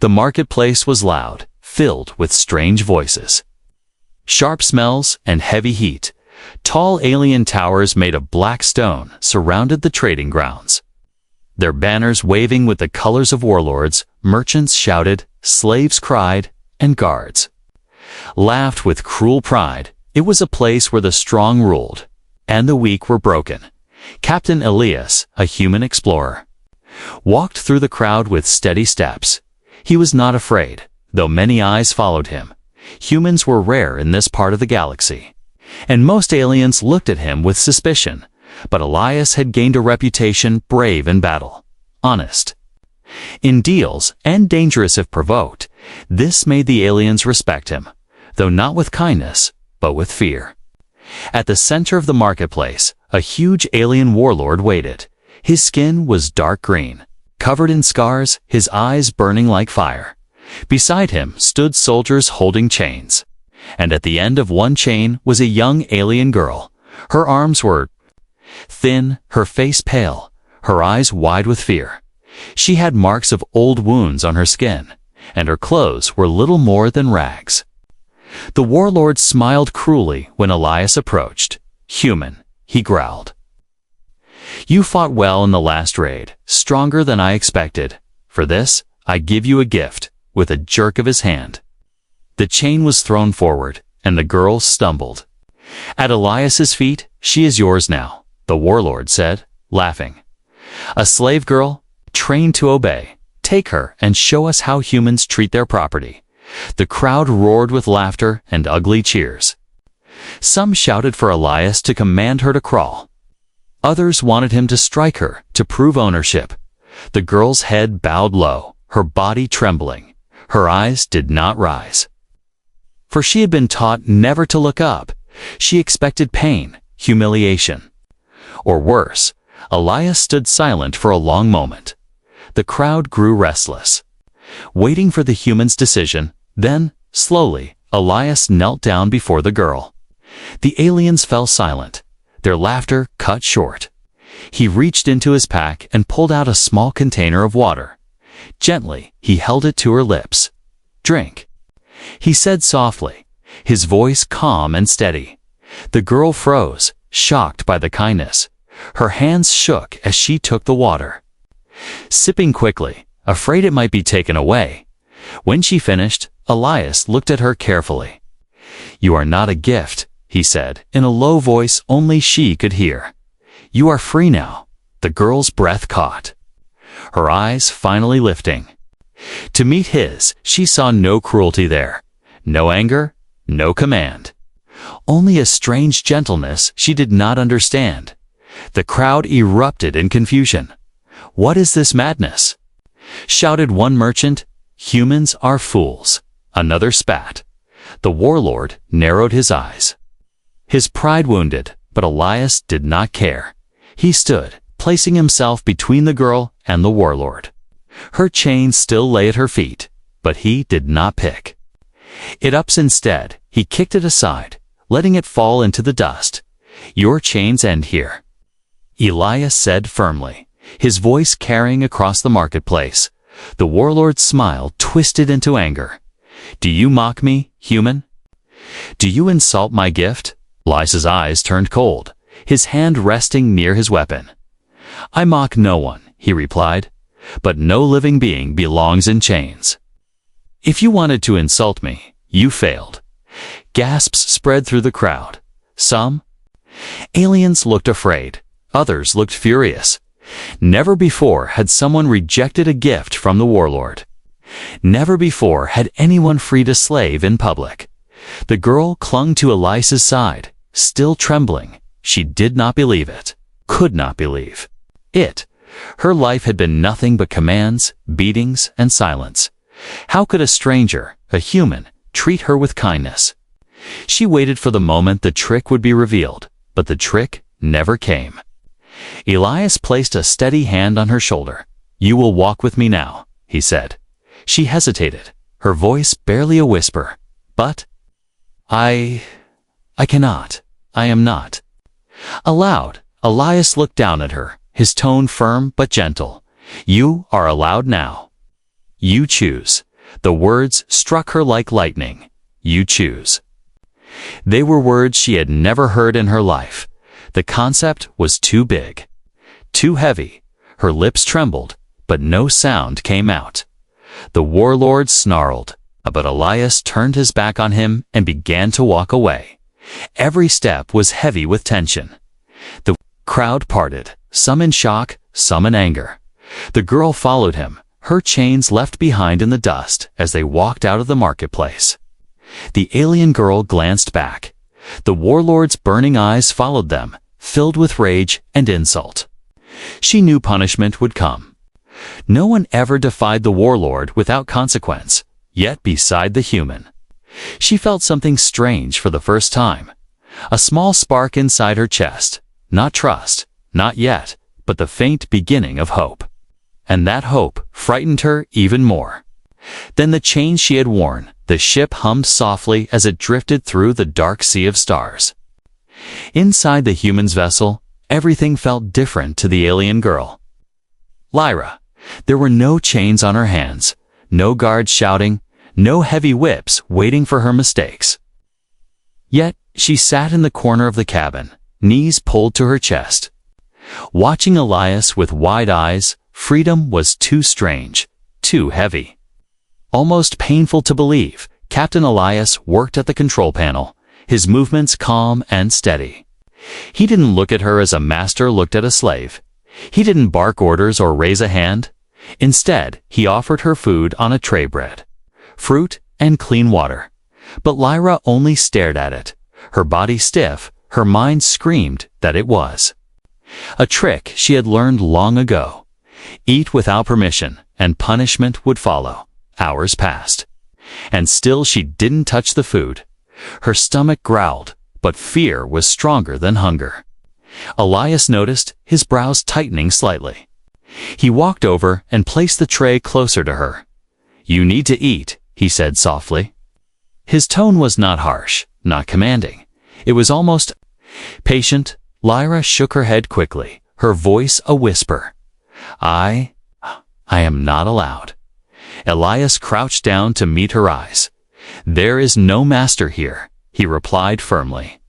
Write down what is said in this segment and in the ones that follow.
The marketplace was loud, filled with strange voices. Sharp smells and heavy heat. Tall alien towers made of black stone surrounded the trading grounds. Their banners waving with the colors of warlords, merchants shouted, slaves cried, and guards laughed with cruel pride. It was a place where the strong ruled, and the weak were broken. Captain Elias, a human explorer, walked through the crowd with steady steps. He was not afraid, though many eyes followed him. Humans were rare in this part of the galaxy, and most aliens looked at him with suspicion. But Elias had gained a reputation brave in battle, honest in deals, and dangerous if provoked. This made the aliens respect him, though not with kindness, but with fear. At the center of the marketplace, a huge alien warlord waited. His skin was dark green, covered in scars, his eyes burning like fire. Beside him stood soldiers holding chains, and at the end of one chain was a young alien girl. Her arms were thin, her face pale, her eyes wide with fear. She had marks of old wounds on her skin, and her clothes were little more than rags. The warlord smiled cruelly when Elias approached. "Human," he growled. "You fought well in the last raid, stronger than I expected. For this, I give you a gift." With a jerk of his hand, the chain was thrown forward, and the girl stumbled. At Elias's feet, "She is yours now," the warlord said, laughing. "A slave girl, trained to obey. Take her and show us how humans treat their property." The crowd roared with laughter and ugly cheers. Some shouted for Elias to command her to crawl. Others wanted him to strike her to prove ownership. The girl's head bowed low, her body trembling. Her eyes did not rise, for she had been taught never to look up. She expected pain, humiliation, or worse. Elias stood silent for a long moment. The crowd grew restless, waiting for the human's decision. Then, slowly, Elias knelt down before the girl. The aliens fell silent, their laughter cut short. He reached into his pack and pulled out a small container of water. Gently, he held it to her lips. "Drink," he said softly, his voice calm and steady. The girl froze, shocked by the kindness. Her hands shook as she took the water, sipping quickly, afraid it might be taken away. When she finished, Elias looked at her carefully. "You are not a gift," he said, in a low voice only she could hear. "You are free now." The girl's breath caught, her eyes finally lifting. To meet his, she saw no cruelty there, no anger, no command. Only a strange gentleness she did not understand. The crowd erupted in confusion. "What is this madness?" shouted one merchant. "Humans are fools." Another spat. The warlord narrowed his eyes, his pride wounded, but Elias did not care. He stood, placing himself between the girl and the warlord. Her chain still lay at her feet, but he did not pick it up. Instead, he kicked it aside, letting it fall into the dust. "Your chains end here," Elias said firmly, his voice carrying across the marketplace. The warlord's smile twisted into anger. "Do you mock me, human? Do you insult my gift?" Elias's eyes turned cold, his hand resting near his weapon. "I mock no one," he replied, "but no living being belongs in chains. If you wanted to insult me, you failed." Gasps spread through the crowd. Some aliens looked afraid, others looked furious. Never before had someone rejected a gift from the warlord. Never before had anyone freed a slave in public. The girl clung to Elias's side, still trembling. She did not believe it, could not believe it. Her life had been nothing but commands, beatings, and silence. How could a stranger, a human, treat her with kindness? She waited for the moment the trick would be revealed, but the trick never came. Elias placed a steady hand on her shoulder. "You will walk with me now," he said. She hesitated, her voice barely a whisper. "But I cannot. I am not." Aloud, Elias looked down at her, his tone firm but gentle. "You are allowed now. You choose." The words struck her like lightning. You choose. They were words she had never heard in her life. The concept was too big, too heavy. Her lips trembled, but no sound came out. The warlord snarled, but Elias turned his back on him and began to walk away. Every step was heavy with tension. The crowd parted, some in shock, some in anger. The girl followed him, her chains left behind in the dust as they walked out of the marketplace. The alien girl glanced back. The warlord's burning eyes followed them, filled with rage and insult. She knew punishment would come. No one ever defied the warlord without consequence, yet beside the human. She felt something strange for the first time. A small spark inside her chest. Not trust, not yet, but the faint beginning of hope. And that hope frightened her even more. Then the chains she had worn, the ship hummed softly as it drifted through the dark sea of stars. Inside the human's vessel, everything felt different to the alien girl. Lyra. There were no chains on her hands, no guards shouting, no heavy whips waiting for her mistakes. Yet, she sat in the corner of the cabin, knees pulled to her chest. Watching Elias with wide eyes, freedom was too strange, too heavy. Almost painful to believe, Captain Elias worked at the control panel, his movements calm and steady. He didn't look at her as a master looked at a slave. He didn't bark orders or raise a hand. Instead, he offered her food on a tray bread, fruit, and clean water. But Lyra only stared at it, her body stiff, her mind screamed that it was. A trick she had learned long ago. Eat without permission, and punishment would follow. Hours passed. And still she didn't touch the food. Her stomach growled, but fear was stronger than hunger. Elias noticed, his brows tightening slightly. He walked over and placed the tray closer to her. "You need to eat," he said softly. His tone was not harsh, not commanding. It was almost patient. Lyra shook her head quickly, her voice a whisper. I am not allowed." Elias crouched down to meet her eyes. "There is no master here," he replied firmly.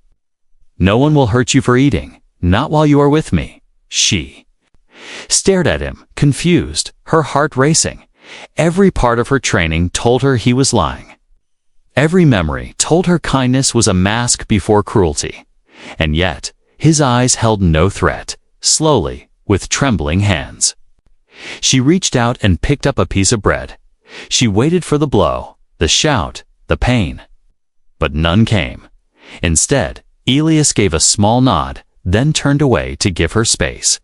"No one will hurt you for eating, not while you are with me." She stared at him, confused, her heart racing. Every part of her training told her he was lying. Every memory told her kindness was a mask before cruelty. And yet, his eyes held no threat. Slowly, with trembling hands, she reached out and picked up a piece of bread. She waited for the blow, the shout, the pain. But none came. Instead, Elias gave a small nod, then turned away to give her space.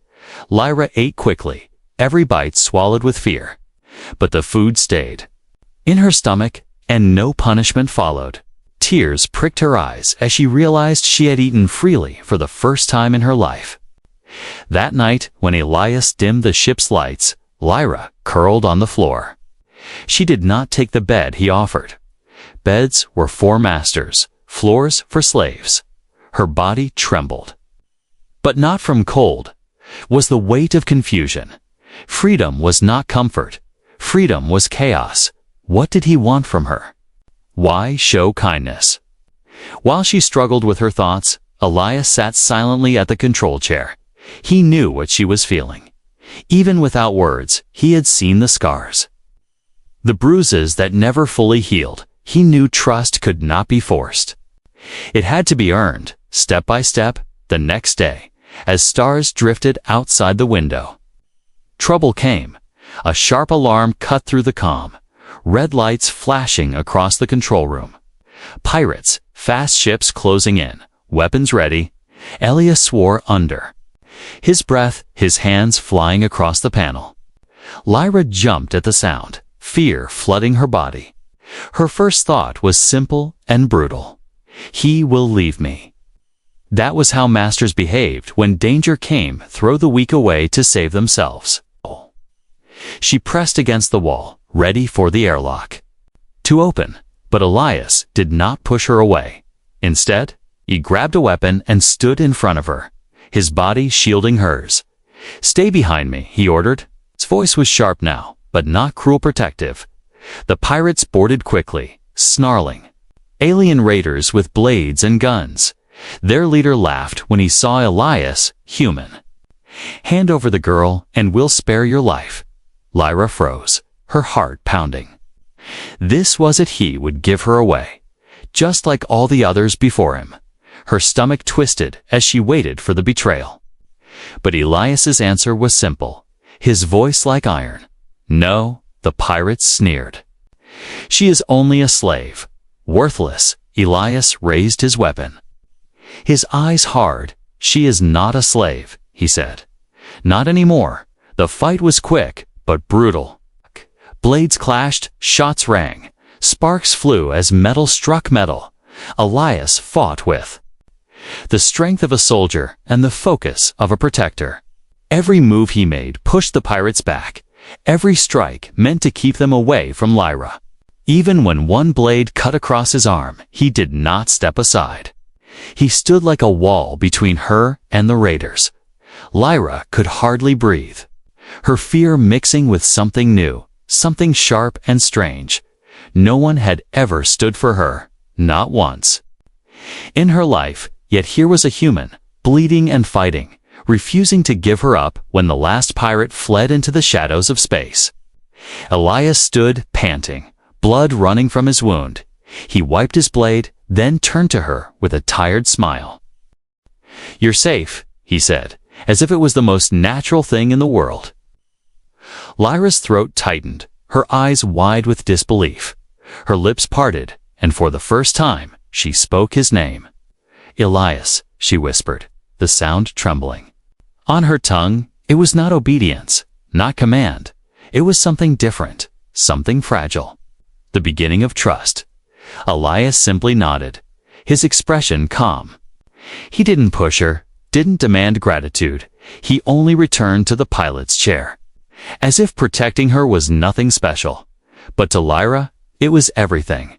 Lyra ate quickly, every bite swallowed with fear. But the food stayed in her stomach, and no punishment followed. Tears pricked her eyes as she realized she had eaten freely for the first time in her life. That night, when Elias dimmed the ship's lights, Lyra curled on the floor. She did not take the bed he offered. Beds were for masters, floors for slaves. Her body trembled. But not from cold. Was the weight of confusion. Freedom was not comfort. Freedom was chaos. What did he want from her? Why show kindness? While she struggled with her thoughts, Elias sat silently at the control chair. He knew what she was feeling. Even without words, he had seen the scars. The bruises that never fully healed. He knew trust could not be forced. It had to be earned, step by step, the next day, as stars drifted outside the window. Trouble came. A sharp alarm cut through the calm. Red lights flashing across the control room. Pirates, fast ships closing in, weapons ready. Elias swore under his breath, his hands flying across the panel. Lyra jumped at the sound, fear flooding her body. Her first thought was simple and brutal. He will leave me. That was how masters behaved when danger came, throw the weak away to save themselves. She pressed against the wall, ready for the airlock to open, but Elias did not push her away. Instead, he grabbed a weapon and stood in front of her, his body shielding hers. "Stay behind me," he ordered. His voice was sharp now, but not cruel protective. The pirates boarded quickly, snarling. Alien raiders with blades and guns. Their leader laughed when he saw Elias, human. "Hand over the girl and we'll spare your life." Lyra froze, her heart pounding. This was it, he would give her away, just like all the others before him. Her stomach twisted as she waited for the betrayal. But Elias's answer was simple, his voice like iron. "No," the pirates sneered. "She is only a slave. Worthless." Elias raised his weapon. His eyes hard. "She is not a slave," he said. "Not anymore." The fight was quick, but brutal. Blades clashed, shots rang. Sparks flew as metal struck metal. Elias fought with the strength of a soldier and the focus of a protector. Every move he made pushed the pirates back. Every strike meant to keep them away from Lyra. Even when one blade cut across his arm, he did not step aside. He stood like a wall between her and the raiders. Lyra could hardly breathe, her fear mixing with something new, something sharp and strange. No one had ever stood for her, not once in her life, yet here was a human, bleeding and fighting, refusing to give her up when the last pirate fled into the shadows of space. Elias stood, panting, blood running from his wound. He wiped his blade, then turned to her with a tired smile. "You're safe," he said, as if it was the most natural thing in the world. Lyra's throat tightened, her eyes wide with disbelief. Her lips parted, and for the first time, she spoke his name. "Elias," she whispered, the sound trembling. On her tongue, it was not obedience, not command. It was something different, something fragile. The beginning of trust. Elias simply nodded, his expression calm. He didn't push her, didn't demand gratitude. He only returned to the pilot's chair, as if protecting her was nothing special. But to Lyra, it was everything.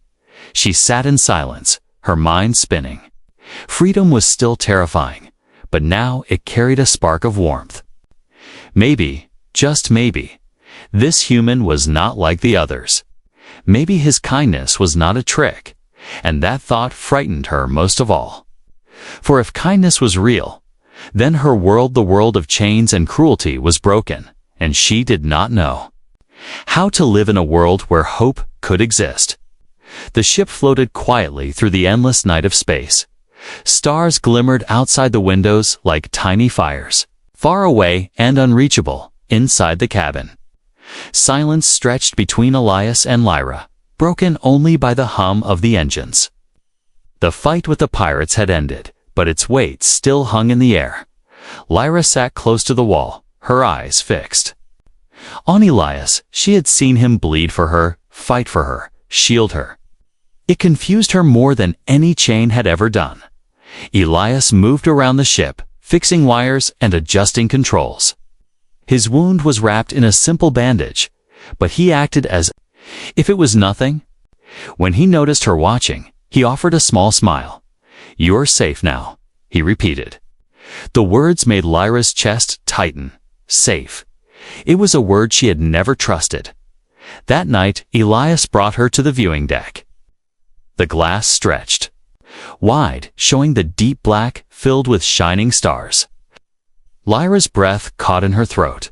She sat in silence, her mind spinning. Freedom was still terrifying, but now it carried a spark of warmth. Maybe, just maybe, this human was not like the others. Maybe his kindness was not a trick, and that thought frightened her most of all. For if kindness was real, then her world, the world of chains and cruelty, was broken, and she did not know how to live in a world where hope could exist. The ship floated quietly through the endless night of space. Stars glimmered outside the windows like tiny fires, far away and unreachable inside the cabin. Silence stretched between Elias and Lyra, broken only by the hum of the engines. The fight with the pirates had ended, but its weight still hung in the air. Lyra sat close to the wall, her eyes fixed on Elias. She had seen him bleed for her, fight for her, shield her. It confused her more than any chain had ever done. Elias moved around the ship, fixing wires and adjusting controls. His wound was wrapped in a simple bandage, but he acted as if it was nothing. When he noticed her watching, he offered a small smile. "You're safe now," he repeated. The words made Lyra's chest tighten. Safe. It was a word she had never trusted. That night, Elias brought her to the viewing deck. The glass stretched wide, showing the deep black filled with shining stars. Lyra's breath caught in her throat.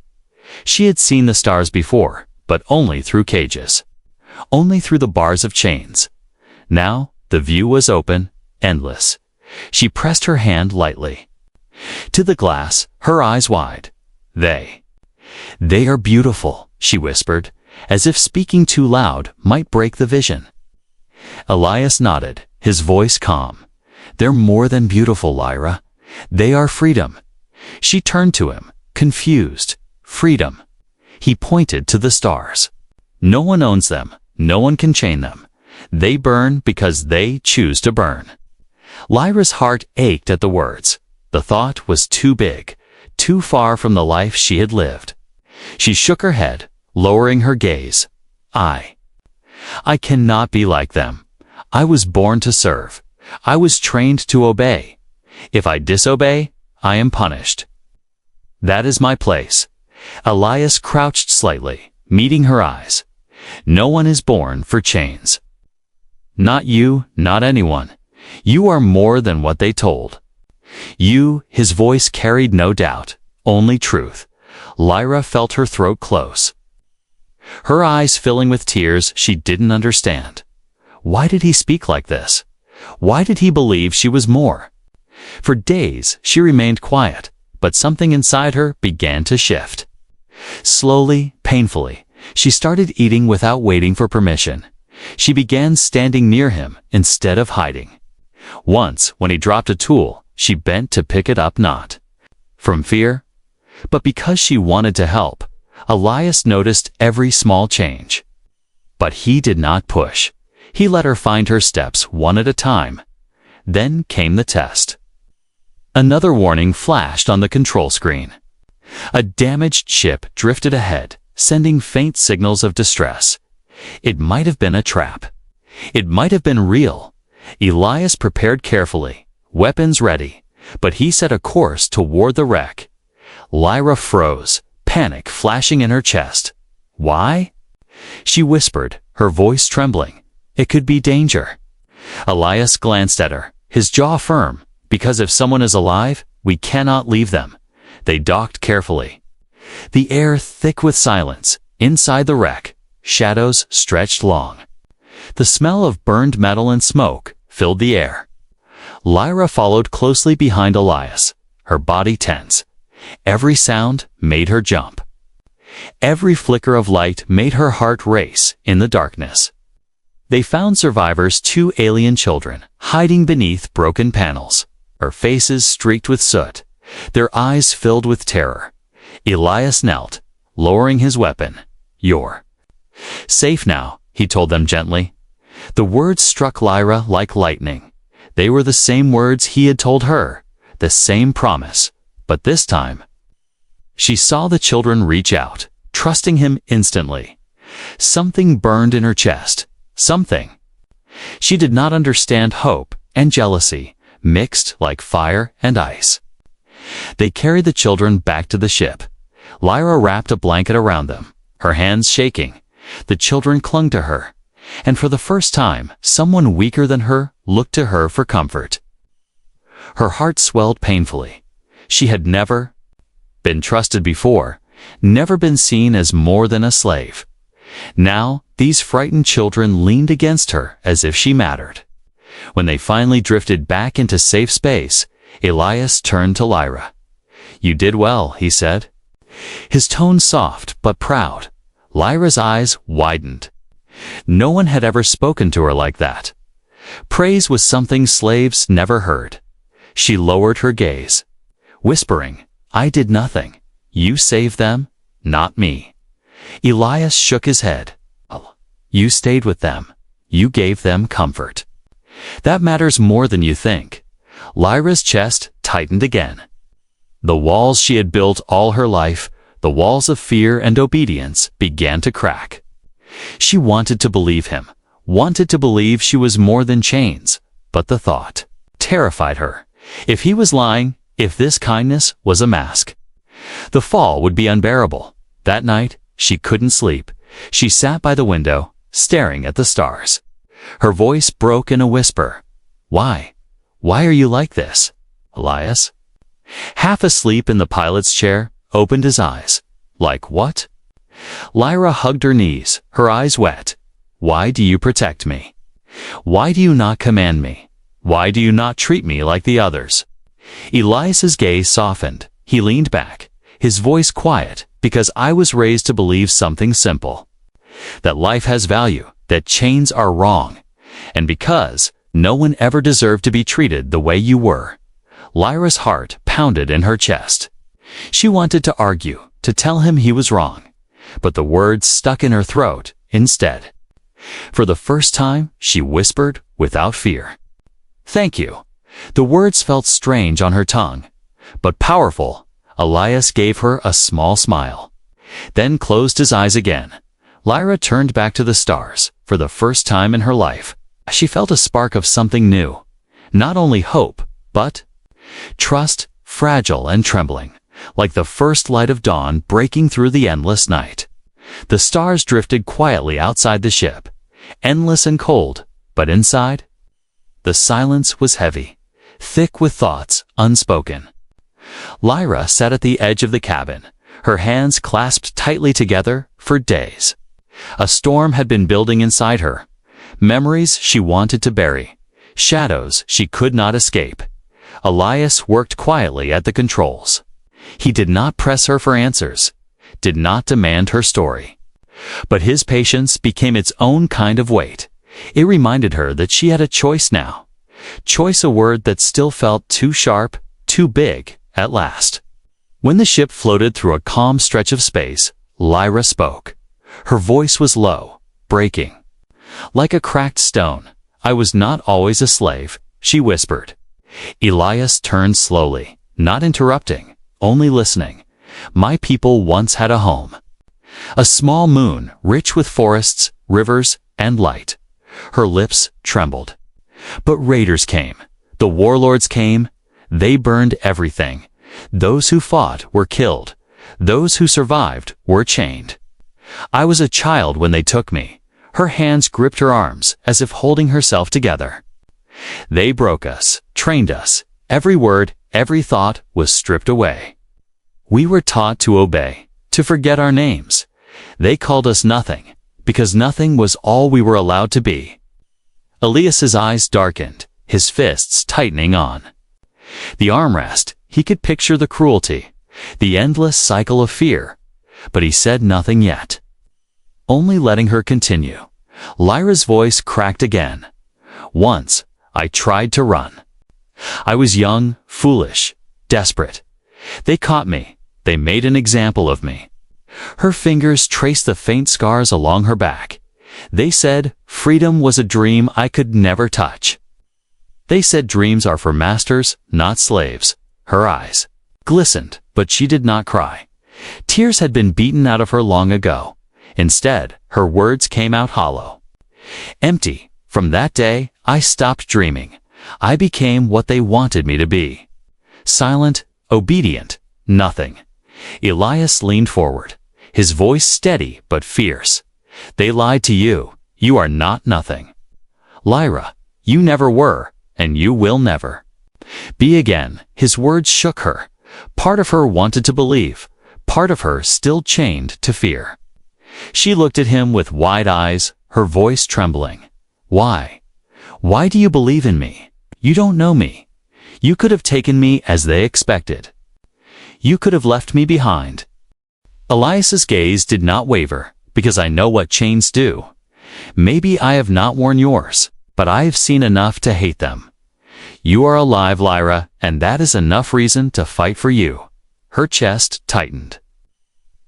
She had seen the stars before, but only through cages, only through the bars of chains. Now, the view was open, endless. She pressed her hand lightly to the glass, her eyes wide. They are beautiful," she whispered, as if speaking too loud might break the vision. Elias nodded, his voice calm. "They're more than beautiful, Lyra. They are freedom." She turned to him, confused. "Freedom." He pointed to the stars. "No one owns them. No one can chain them. They burn because they choose to burn." Lyra's heart ached at the words. The thought was too big, too far from the life she had lived. She shook her head, lowering her gaze. I cannot be like them. I was born to serve. I was trained to obey. If I disobey, I am punished. That is my place." Elias crouched slightly, meeting her eyes. No one is born for chains. Not you, not anyone. You are more than what they told. You, his voice carried no doubt, only truth. Lyra felt her throat close, her eyes filling with tears she didn't understand. Why did he speak like this? Why did he believe she was more? For days she remained quiet, but something inside her began to shift. Slowly, painfully, she started eating without waiting for permission. She began standing near him instead of hiding. Once, when he dropped a tool, she bent to pick it up, not from fear, but because she wanted to help. Elias noticed every small change. But he did not push. He let her find her steps one at a time. Then came the test. Another warning flashed on the control screen. A damaged ship drifted ahead, sending faint signals of distress. It might have been a trap. It might have been real. Elias prepared carefully, weapons ready, but he set a course toward the wreck. Lyra froze, panic flashing in her chest. Why? She whispered, her voice trembling. It could be danger. Elias glanced at her, his jaw firm. Because if someone is alive, we cannot leave them. They docked carefully. The air thick with silence. Inside the wreck, shadows stretched long. The smell of burned metal and smoke filled the air. Lyra followed closely behind Elias, her body tense. Every sound made her jump. Every flicker of light made her heart race in the darkness. They found survivors, 2 alien children, hiding beneath broken panels, her faces streaked with soot, their eyes filled with terror. Elias knelt, lowering his weapon. You're safe now, he told them gently. The words struck Lyra like lightning. They were the same words he had told her, the same promise. But this time, she saw the children reach out, trusting him instantly. Something burned in her chest. Something. She did not understand. Hope and jealousy, mixed like fire and ice. They carried the children back to the ship. Lyra wrapped a blanket around them, her hands shaking. The children clung to her, and for the first time, someone weaker than her looked to her for comfort. Her heart swelled painfully. She had never been trusted before, never been seen as more than a slave. Now, these frightened children leaned against her as if she mattered. When they finally drifted back into safe space, Elias turned to Lyra. You did well, he said. His tone soft but proud. Lyra's eyes widened. No one had ever spoken to her like that. Praise was something slaves never heard. She lowered her gaze, whispering, I did nothing. You saved them, not me. Elias shook his head. You stayed with them. You gave them comfort. That matters more than you think. Lyra's chest tightened again. The walls she had built all her life, the walls of fear and obedience, began to crack. She wanted to believe him, wanted to believe she was more than chains, but the thought terrified her. If he was lying, if this kindness was a mask, the fall would be unbearable. That night, she couldn't sleep. She sat by the window, staring at the stars. Her voice broke in a whisper. Why? Why are you like this, Elias? Half asleep in the pilot's chair, opened his eyes. Like what? Lyra hugged her knees, her eyes wet. Why do you protect me? Why do you not command me? Why do you not treat me like the others? Elias's gaze softened. He leaned back, his voice quiet, because I was raised to believe something simple. That life has value, that chains are wrong, and because no one ever deserved to be treated the way you were. Lyra's heart pounded in her chest. She wanted to argue, to tell him he was wrong, but the words stuck in her throat instead. For the first time, she whispered without fear. Thank you. The words felt strange on her tongue, but powerful. Elias gave her a small smile, then closed his eyes again. Lyra turned back to the stars. For the first time in her life, she felt a spark of something new. Not only hope, but trust, fragile and trembling, like the first light of dawn breaking through the endless night. The stars drifted quietly outside the ship, endless and cold, but inside, the silence was heavy, thick with thoughts unspoken. Lyra sat at the edge of the cabin, her hands clasped tightly together for days. A storm had been building inside her, memories she wanted to bury, shadows she could not escape. Elias worked quietly at the controls. He did not press her for answers, did not demand her story. But his patience became its own kind of weight. It reminded her that she had a choice now. Choice, a word that still felt too sharp, too big, at last. When the ship floated through a calm stretch of space, Lyra spoke. Her voice was low, breaking. Like a cracked stone. "I was not always a slave," she whispered. Elias turned slowly, not interrupting, only listening. "My people once had a home. A small moon, rich with forests, rivers, and light." Her lips trembled. "But raiders came. The warlords came. They burned everything. Those who fought were killed. Those who survived were chained. I was a child when they took me." Her hands gripped her arms, as if holding herself together. "They broke us, trained us. Every word, every thought was stripped away. We were taught to obey, to forget our names. They called us nothing, because nothing was all we were allowed to be." Elias's eyes darkened, his fists tightening on the armrest. He could picture the cruelty, the endless cycle of fear, but he said nothing yet, only letting her continue. Lyra's voice cracked again. "Once, I tried to run. I was young, foolish, desperate. They caught me. They made an example of me." Her fingers traced the faint scars along her back. "They said freedom was a dream I could never touch. They said dreams are for masters, not slaves." Her eyes glistened, but she did not cry. Tears had been beaten out of her long ago. Instead, her words came out hollow. "Empty. From that day, I stopped dreaming. I became what they wanted me to be. Silent, obedient, nothing." Elias leaned forward, his voice steady but fierce. "They lied to you. You are not nothing. Lyra, you never were, and you will never be again." His words shook her. Part of her wanted to believe, part of her still chained to fear. She looked at him with wide eyes, her voice trembling. "Why? Why do you believe in me? You don't know me. You could have taken me as they expected. You could have left me behind." Elias's gaze did not waver, "Because I know what chains do. Maybe I have not worn yours, but I have seen enough to hate them. You are alive, Lyra, and that is enough reason to fight for you." Her chest tightened,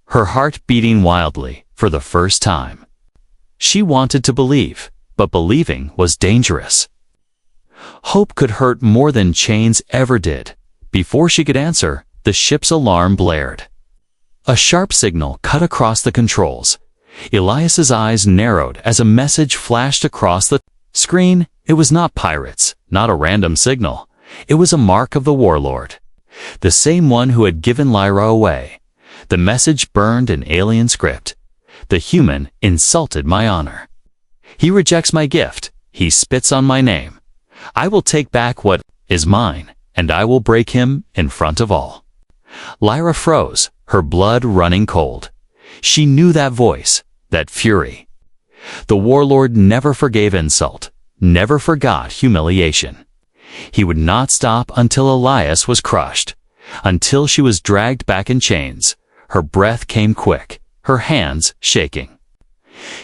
her heart beating wildly for the first time. She wanted to believe, but believing was dangerous. Hope could hurt more than chains ever did. Before she could answer, the ship's alarm blared. A sharp signal cut across the controls. Elias's eyes narrowed as a message flashed across the screen. It was not pirates, not a random signal. It was a mark of the warlord, the same one who had given Lyra away. The message burned in alien script. "The human insulted my honor. He rejects my gift. He spits on my name. I will take back what is mine, and I will break him in front of all." Lyra froze, her blood running cold. She knew that voice, that fury. The warlord never forgave insult, never forgot humiliation. He would not stop until Elias was crushed, until she was dragged back in chains. Her breath came quick, her hands shaking.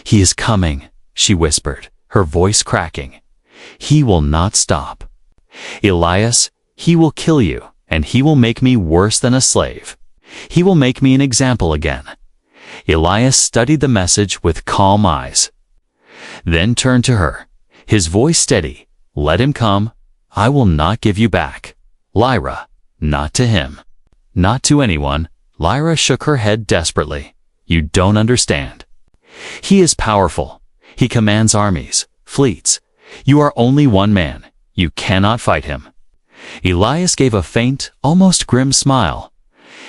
"He is coming," she whispered, her voice cracking. "He will not stop. Elias, he will kill you, and he will make me worse than a slave. He will make me an example again." Elias studied the message with calm eyes, then turned to her, his voice steady. "Let him come. I will not give you back. Lyra, not to him. Not to anyone." Lyra shook her head desperately. "You don't understand. He is powerful. He commands armies, fleets. You are only one man. You cannot fight him." Elias gave a faint, almost grim smile.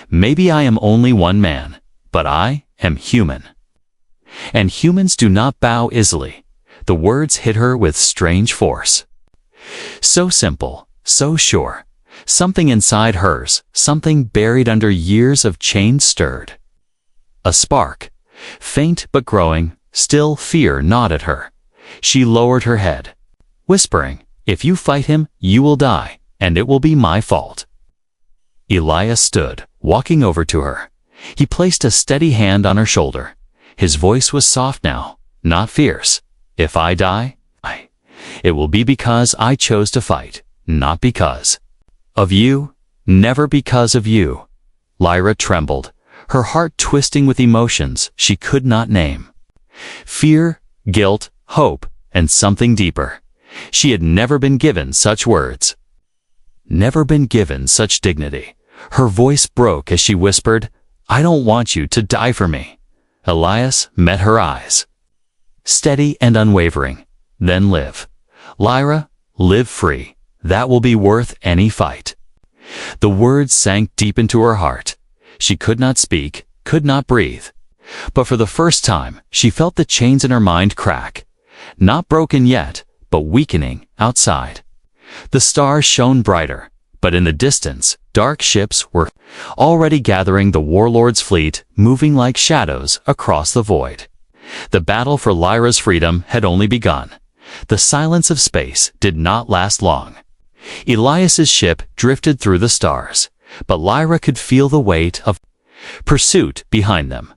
"Maybe I am only one man, but I am human. And humans do not bow easily. The words hit her with strange force. So simple, so sure. Something inside hers, something buried under years of chains stirred. A spark, faint but growing, still fear gnawed at her. She lowered her head, whispering, "If you fight him, you will die, and it will be my fault." Elias stood, walking over to her. He placed a steady hand on her shoulder. His voice was soft now, not fierce. "If I die, it will be because I chose to fight, not because of you, never because of you." Lyra trembled, her heart twisting with emotions she could not name. Fear, guilt, hope, and something deeper. She had never been given such words. Never been given such dignity. Her voice broke as she whispered, "I don't want you to die for me." Elias met her eyes. Steady and unwavering. "Then live. Lyra, live free. That will be worth any fight." The words sank deep into her heart. She could not speak, could not breathe. But for the first time, she felt the chains in her mind crack. Not broken yet, but weakening outside. The stars shone brighter, but in the distance, dark ships were already gathering the warlord's fleet, moving like shadows across the void. The battle for Lyra's freedom had only begun. The silence of space did not last long. Elias's ship drifted through the stars, but Lyra could feel the weight of pursuit behind them.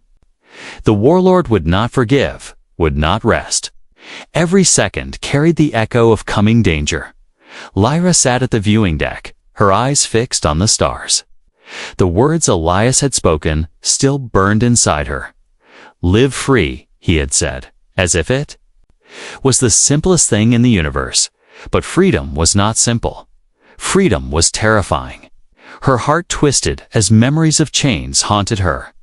The warlord would not forgive, would not rest. Every second carried the echo of coming danger. Lyra sat at the viewing deck, her eyes fixed on the stars. The words Elias had spoken still burned inside her. "Live free," he had said, as if it was the simplest thing in the universe. But freedom was not simple. Freedom was terrifying. Her heart twisted as memories of chains haunted her.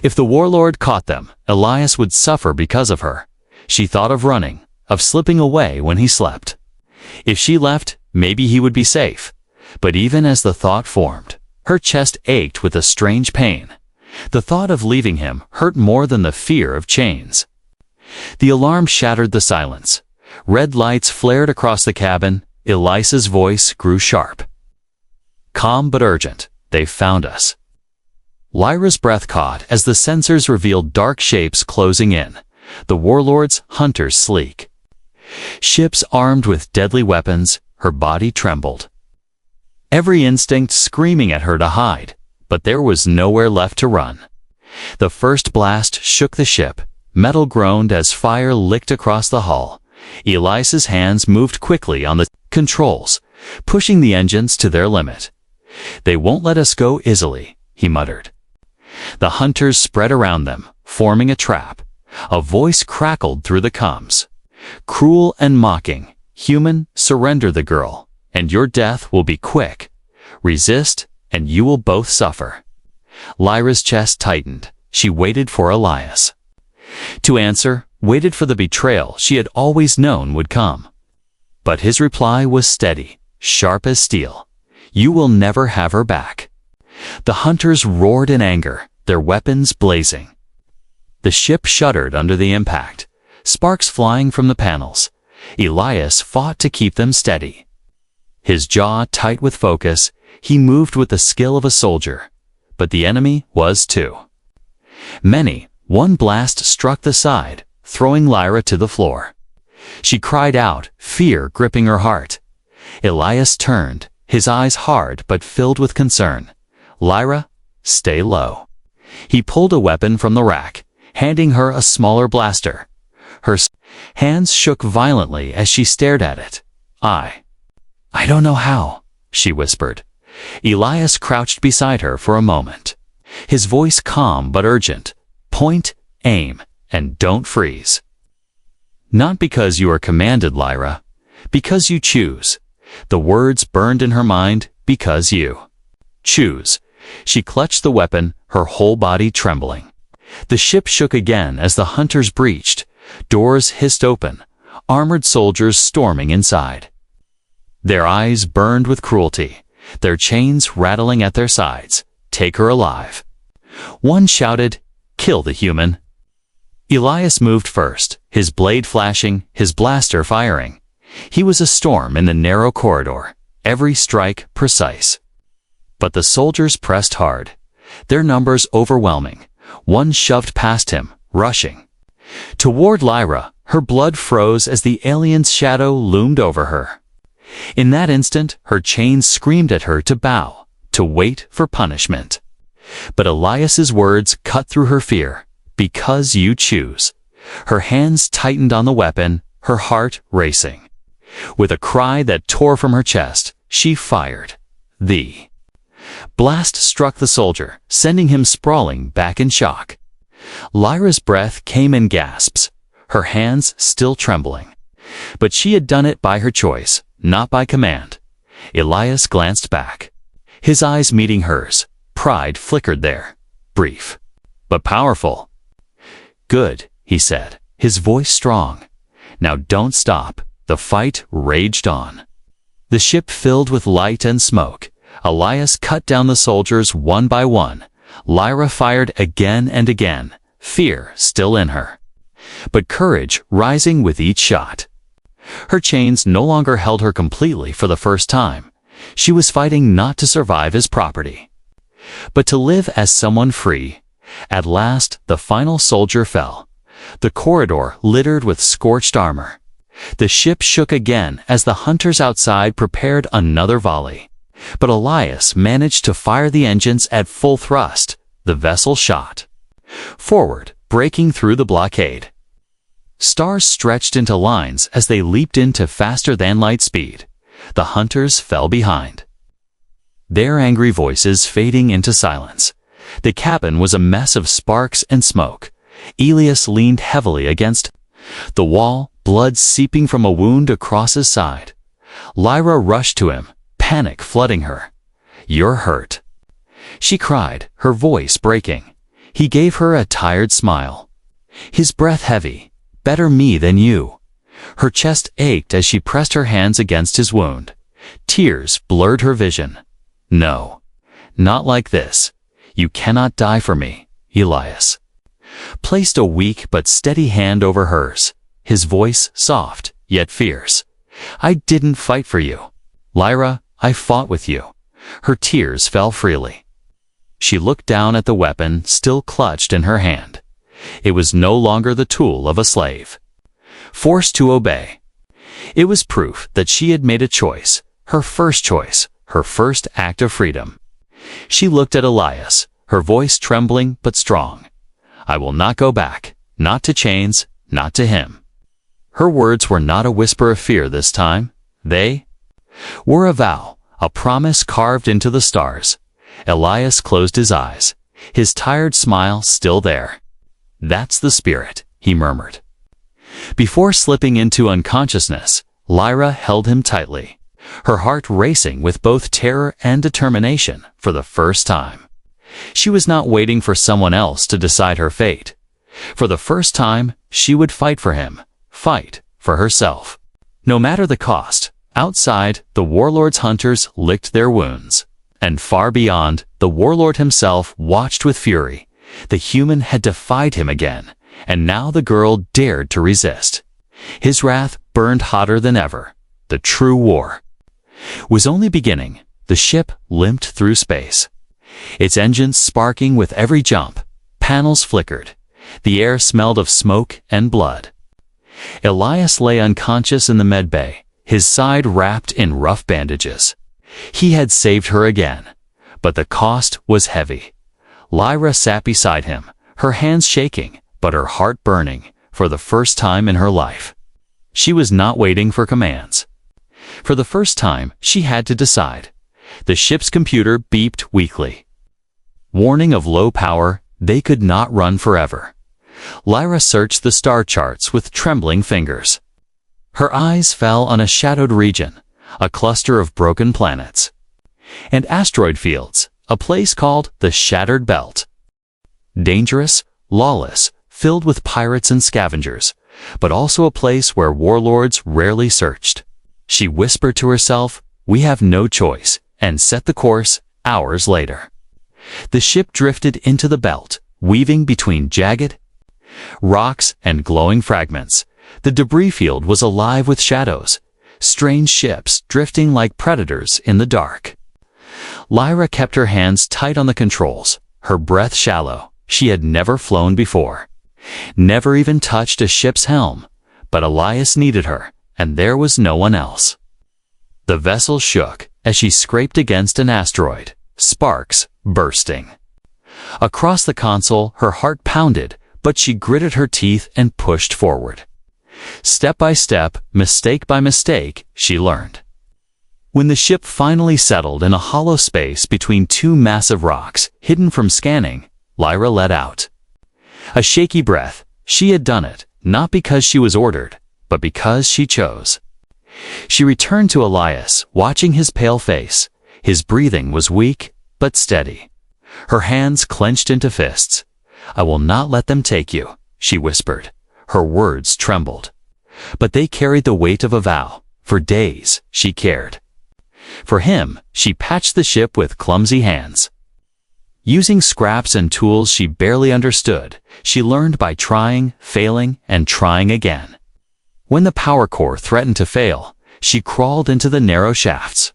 If the warlord caught them, Elias would suffer because of her. She thought of running, of slipping away when he slept. If she left, maybe he would be safe. But even as the thought formed, her chest ached with a strange pain. The thought of leaving him hurt more than the fear of chains. The alarm shattered the silence. Red lights flared across the cabin. Elias's voice grew sharp. Calm but urgent. "They've found us." Lyra's breath caught as the sensors revealed dark shapes closing in. The warlord's hunters sleek. Ships armed with deadly weapons, her body trembled. Every instinct screaming at her to hide, but there was nowhere left to run. The first blast shook the ship. Metal groaned as fire licked across the hull. Elias's hands moved quickly on the controls, pushing the engines to their limit. "They won't let us go easily," he muttered. The hunters spread around them, forming a trap. A voice crackled through the comms. Cruel and mocking. "Human, surrender the girl, and your death will be quick. Resist, and you will both suffer." Lyra's chest tightened. She waited for Elias to answer, waited for the betrayal she had always known would come. But his reply was steady, sharp as steel. "You will never have her back." The hunters roared in anger, their weapons blazing. The ship shuddered under the impact, sparks flying from the panels. Elias fought to keep them steady. His jaw tight with focus, he moved with the skill of a soldier. But the enemy was too many. One blast struck the side, throwing Lyra to the floor. She cried out, fear gripping her heart. Elias turned, his eyes hard but filled with concern. "Lyra, stay low." He pulled a weapon from the rack, handing her a smaller blaster. Her hands shook violently as she stared at it. I don't know how," she whispered. Elias crouched beside her for a moment. His voice calm but urgent. "Point, aim, and don't freeze." "Not because you are commanded, Lyra. Because you choose." The words burned in her mind. "Because you choose." She clutched the weapon, her whole body trembling. The ship shook again as the hunters breached. Doors hissed open, armored soldiers storming inside. Their eyes burned with cruelty, their chains rattling at their sides. "Take her alive." One shouted, "Kill the human." Elias moved first, his blade flashing, his blaster firing. He was a storm in the narrow corridor, every strike precise. But the soldiers pressed hard, their numbers overwhelming. One shoved past him, rushing toward Lyra. Her blood froze as the alien's shadow loomed over her. In that instant, her chains screamed at her to bow, to wait for punishment. But Elias's words cut through her fear. Because you choose. Her hands tightened on the weapon, her heart racing. With a cry that tore from her chest, she fired. The blast struck the soldier, sending him sprawling back in shock. Lyra's breath came in gasps, her hands still trembling. But she had done it by her choice, not by command. Elias glanced back, his eyes meeting hers. Pride flickered there, brief, but powerful. Good, he said, his voice strong. Now don't stop. The fight raged on. The ship filled with light and smoke. Elias cut down the soldiers one by one. Lyra fired again and again, fear still in her, but courage rising with each shot. Her chains no longer held her completely for the first time. She was fighting not to survive as property, but to live as someone free. At last, the final soldier fell. The corridor littered with scorched armor. The ship shook again as the hunters outside prepared another volley. But Elias managed to fire the engines at full thrust. The vessel shot forward, breaking through the blockade. Stars stretched into lines as they leaped into faster-than-light speed. The hunters fell behind, their angry voices fading into silence. The cabin was a mess of sparks and smoke. Elias leaned heavily against the wall, blood seeping from a wound across his side. Lyra rushed to him, panic flooding her. "You're hurt," she cried, her voice breaking. He gave her a tired smile, his breath heavy. "Better me than you." Her chest ached as she pressed her hands against his wound. Tears blurred her vision. "No, not like this. You cannot die for me." Elias placed a weak but steady hand over hers, his voice soft, yet fierce. "I didn't fight for you, Lyra, I fought with you." Her tears fell freely. She looked down at the weapon still clutched in her hand. It was no longer the tool of a slave, forced to obey. It was proof that she had made a choice, her first choice, her first act of freedom. She looked at Elias, her voice trembling but strong. "I will not go back, not to chains, not to him." Her words were not a whisper of fear this time. They were a vow, a promise carved into the stars. Elias closed his eyes, his tired smile still there. "That's the spirit," he murmured. Before slipping into unconsciousness, Lyra held him tightly, her heart racing with both terror and determination for the first time. She was not waiting for someone else to decide her fate. For the first time, she would fight for him, fight for herself. No matter the cost. Outside, the warlord's hunters licked their wounds. And far beyond, the warlord himself watched with fury. The human had defied him again, and now the girl dared to resist. His wrath burned hotter than ever. The true war was only beginning. The ship limped through space, its engines sparking with every jump. Panels flickered. The air smelled of smoke and blood. Elias lay unconscious in the medbay, his side wrapped in rough bandages. He had saved her again, but the cost was heavy. Lyra sat beside him, her hands shaking, but her heart burning for the first time in her life. She was not waiting for commands. For the first time, she had to decide. The ship's computer beeped weakly. Warning of low power, they could not run forever. Lyra searched the star charts with trembling fingers. Her eyes fell on a shadowed region, a cluster of broken planets, and asteroid fields, a place called the Shattered Belt. Dangerous, lawless, filled with pirates and scavengers, but also a place where warlords rarely searched. She whispered to herself, "We have no choice," and set the course. Hours later, the ship drifted into the belt, weaving between jagged Rocks and glowing fragments. The debris field was alive with shadows, strange ships drifting like predators in the dark. Lyra kept her hands tight on the controls, her breath shallow. She had never flown before, never even touched a ship's helm, but Elias needed her, and there was no one else. The vessel shook as she scraped against an asteroid, sparks bursting. Across the console, her heart pounded, but she gritted her teeth and pushed forward. Step by step, mistake by mistake, she learned. When the ship finally settled in a hollow space between two massive rocks, hidden from scanning, Lyra let out a shaky breath. She had done it, not because she was ordered, but because she chose. She returned to Elias, watching his pale face. His breathing was weak, but steady. Her hands clenched into fists. "I will not let them take you," she whispered. Her words trembled, but they carried the weight of a vow. For days, she cared. For him, she patched the ship with clumsy hands. Using scraps and tools she barely understood, she learned by trying, failing, and trying again. When the power core threatened to fail, she crawled into the narrow shafts,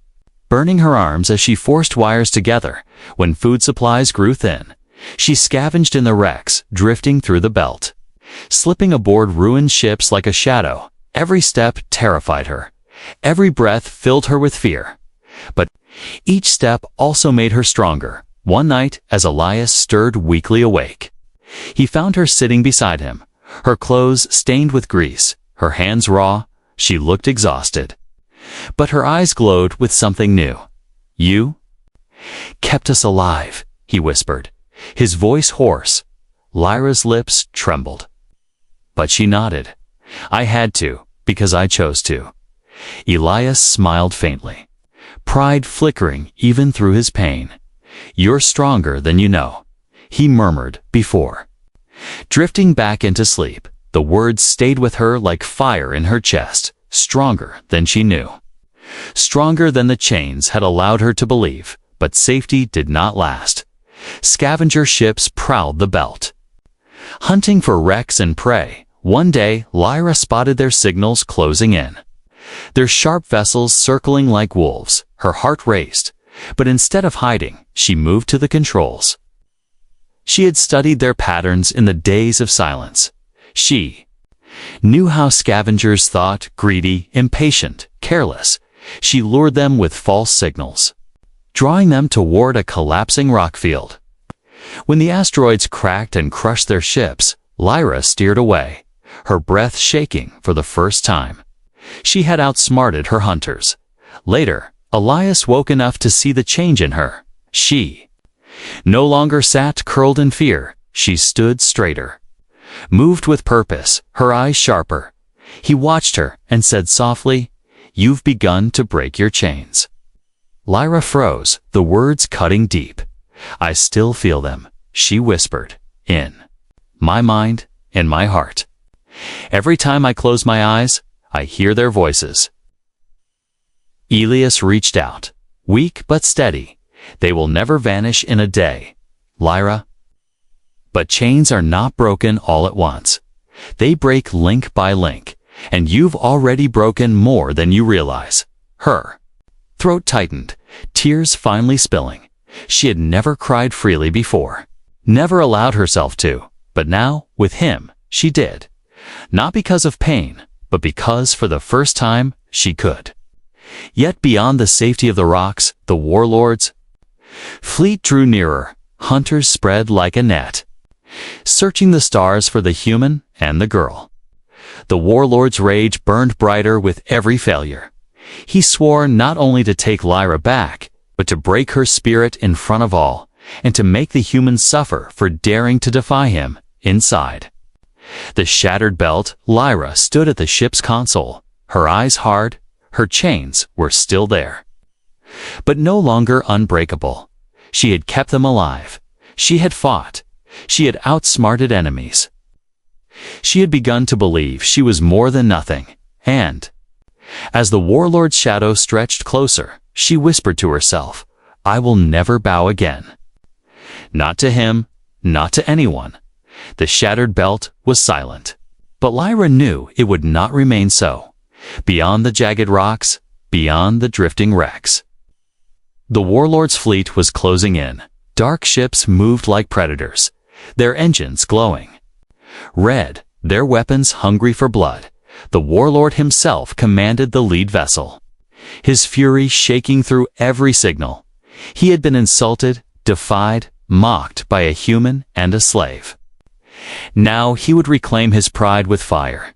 burning her arms as she forced wires together. When food supplies grew thin, she scavenged in the wrecks, drifting through the belt, slipping aboard ruined ships like a shadow. Every step terrified her. Every breath filled her with fear. But each step also made her stronger. One night, as Elias stirred weakly awake, he found her sitting beside him, her clothes stained with grease, her hands raw. She looked exhausted, but her eyes glowed with something new. "You kept us alive," he whispered, his voice hoarse. Lyra's lips trembled, but she nodded. "I had to, because I chose to." Elias smiled faintly, pride flickering even through his pain. "You're stronger than you know," he murmured before. Drifting back into sleep, the words stayed with her like fire in her chest. Stronger than she knew. Stronger than the chains had allowed her to believe, but safety did not last. Scavenger ships prowled the belt, hunting for wrecks and prey. One day, Lyra spotted their signals closing in, their sharp vessels circling like wolves. Her heart raced, but instead of hiding, she moved to the controls. She had studied their patterns in the days of silence. She knew how scavengers thought: greedy, impatient, careless. She lured them with false signals, drawing them toward a collapsing rock field. When the asteroids cracked and crushed their ships, Lyra steered away, her breath shaking for the first time. She had outsmarted her hunters. Later, Elias woke enough to see the change in her. She no longer sat curled in fear. She stood straighter, moved with purpose, her eyes sharper. He watched her and said softly, "You've begun to break your chains." Lyra froze, the words cutting deep. "I still feel them," she whispered, "in my mind, in my heart. Every time I close my eyes, I hear their voices." Elias reached out, weak but steady. "They will never vanish in a day, Lyra. But chains are not broken all at once. They break link by link, and you've already broken more than you realize." Her throat tightened, tears finally spilling. She had never cried freely before, never allowed herself to, but now, with him, she did. Not because of pain, but because for the first time, she could. Yet beyond the safety of the rocks, the warlords' fleet drew nearer. Hunters spread like a net, searching the stars for the human and the girl. The warlord's rage burned brighter with every failure. He swore not only to take Lyra back, but to break her spirit in front of all, and to make the humans suffer for daring to defy him. Inside the shattered belt, Lyra stood at the ship's console, her eyes hard. Her chains were still there, but no longer unbreakable. She had kept them alive. She had fought. She had outsmarted enemies. She had begun to believe she was more than nothing. And as the warlord's shadow stretched closer, she whispered to herself, "I will never bow again. Not to him, not to anyone. The shattered belt was silent. But Lyra knew it would not remain so. Beyond the jagged rocks, beyond the drifting wrecks, the warlord's fleet was closing in. Dark ships moved like predators, their engines glowing red, their weapons hungry for blood. The warlord himself commanded the lead vessel, his fury shaking through every signal. He had been insulted, defied, mocked by a human and a slave. Now he would reclaim his pride with fire.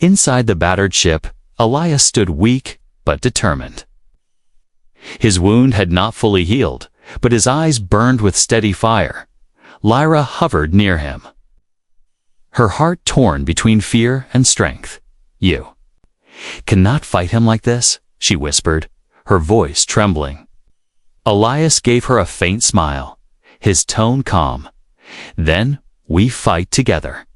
Inside the battered ship, Elias stood weak but determined. His wound had not fully healed, but his eyes burned with steady fire. Lyra hovered near him, her heart torn between fear and strength. "You cannot fight him like this," she whispered, her voice trembling. Elias gave her a faint smile, his tone calm. "Then we fight together."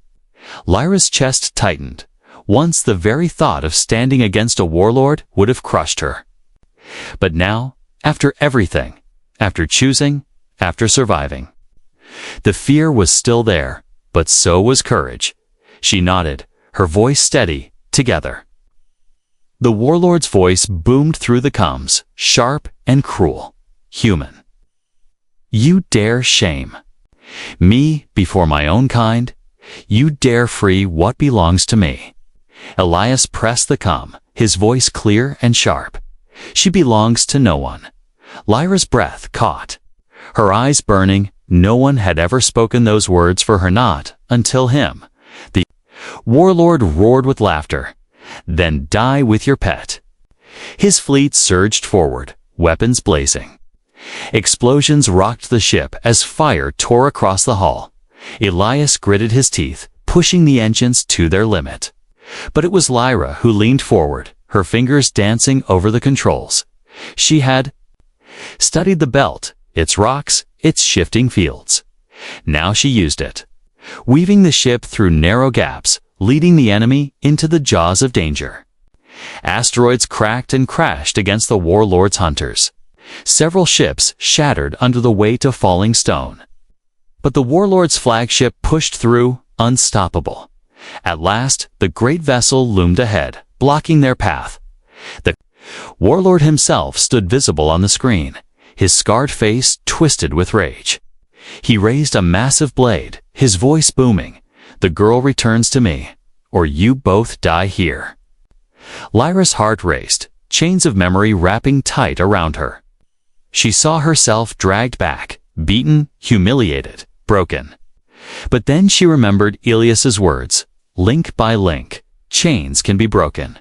Lyra's chest tightened. Once the very thought of standing against a warlord would have crushed her. But now, after everything, after choosing, after surviving, the fear was still there, but so was courage. She nodded, her voice steady. "Together." The warlord's voice boomed through the comms, sharp and cruel. "Human, you dare shame me before my own kind? You dare free what belongs to me?" Elias pressed the comm, his voice clear and sharp. "She belongs to no one." Lyra's breath caught, her eyes burning. No one had ever spoken those words for her, not until him. The warlord roared with laughter. "Then die with your pet." His fleet surged forward, weapons blazing. Explosions rocked the ship as fire tore across the hull. Elias gritted his teeth, pushing the engines to their limit. But it was Lyra who leaned forward, her fingers dancing over the controls. She had studied the belt, its rocks, its shifting fields. Now she used it, weaving the ship through narrow gaps, leading the enemy into the jaws of danger. Asteroids cracked and crashed against the warlord's hunters. Several ships shattered under the weight of falling stone. But the warlord's flagship pushed through, unstoppable. At last, the great vessel loomed ahead, blocking their path. The warlord himself stood visible on the screen, his scarred face twisted with rage. He raised a massive blade, his voice booming. "The girl returns to me, or you both die here." Lyra's heart raced, chains of memory wrapping tight around her. She saw herself dragged back, beaten, humiliated, broken. But then she remembered Elias's words, "Link by link, chains can be broken."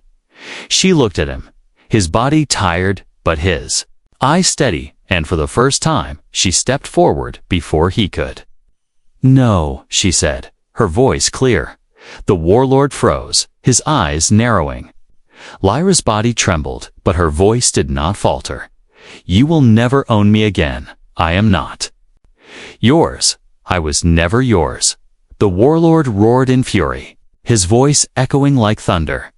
She looked at him, his body tired, but his eyes steady, and for the first time, she stepped forward before he could. "No," she said, her voice clear. The warlord froze, his eyes narrowing. Lyra's body trembled, but her voice did not falter. "You will never own me again. I am not yours. I was never yours." The warlord roared in fury, his voice echoing like thunder.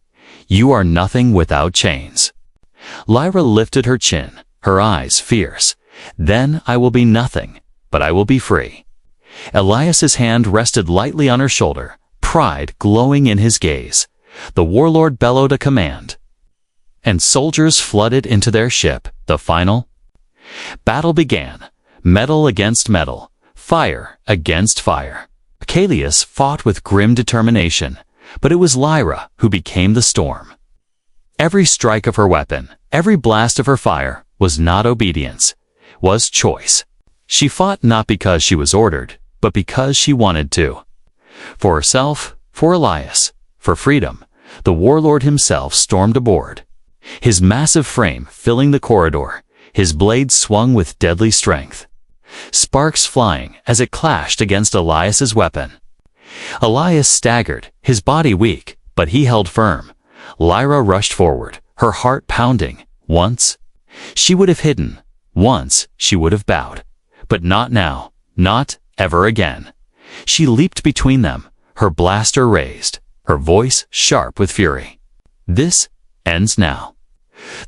"You are nothing without chains." Lyra lifted her chin, her eyes fierce. "Then I will be nothing, but I will be free." Elias's hand rested lightly on her shoulder, pride glowing in his gaze. The warlord bellowed a command, and soldiers flooded into their ship. The final battle began, metal against metal, fire against fire. Callias fought with grim determination, but it was Lyra who became the storm. Every strike of her weapon, every blast of her fire, was not obedience, was choice. She fought not because she was ordered, but because she wanted to. For herself, for Elias, for freedom, the warlord himself stormed aboard, his massive frame filling the corridor, his blade swung with deadly strength, sparks flying as it clashed against Elias's weapon. Elias staggered, his body weak, but he held firm. Lyra rushed forward, her heart pounding. Once she would have hidden, once she would have bowed, but not now, not ever again. She leaped between them, her blaster raised, her voice sharp with fury. "This ends now."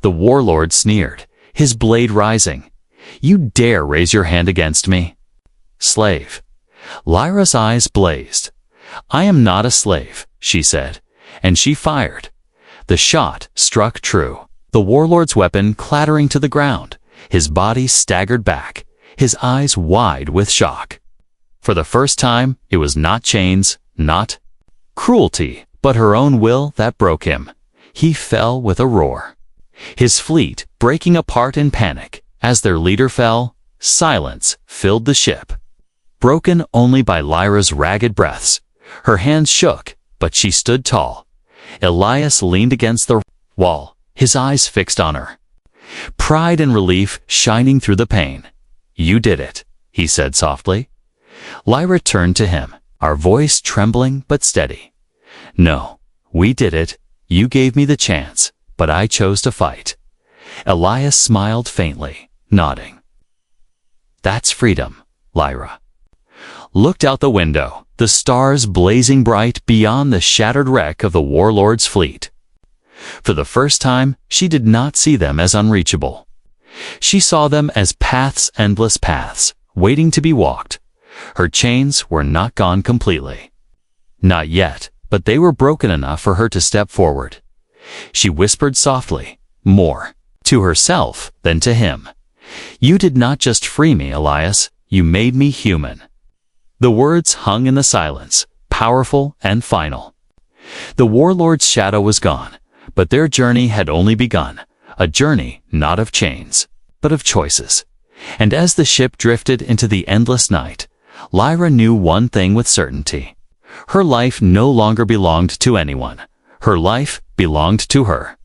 The warlord sneered, his blade rising. "You dare raise your hand against me? Slave, Lyra's eyes blazed. "I am not a slave," she said, and she fired. The shot struck true, the warlord's weapon clattering to the ground. His body staggered back, his eyes wide with shock. For the first time, it was not chains, not cruelty, but her own will that broke him. He fell with a roar, his fleet breaking apart in panic. As their leader fell, silence filled the ship, broken only by Lyra's ragged breaths. Her hands shook, but she stood tall. Elias leaned against the wall, his eyes fixed on her, pride and relief shining through the pain. "You did it," he said softly. Lyra turned to him, our voice trembling but steady. "No, we did it. You gave me the chance, but I chose to fight." Elias smiled faintly, nodding. "That's freedom," Lyra looked out the window, the stars blazing bright beyond the shattered wreck of the warlord's fleet. For the first time, she did not see them as unreachable. She saw them as paths, endless paths, waiting to be walked. Her chains were not gone completely. Not yet, but they were broken enough for her to step forward. She whispered softly, more to herself than to him. "You did not just free me, Elias, you made me human." The words hung in the silence, powerful and final. The warlord's shadow was gone, but their journey had only begun, a journey not of chains, but of choices. And as the ship drifted into the endless night, Lyra knew one thing with certainty. Her life no longer belonged to anyone. Her life belonged to her.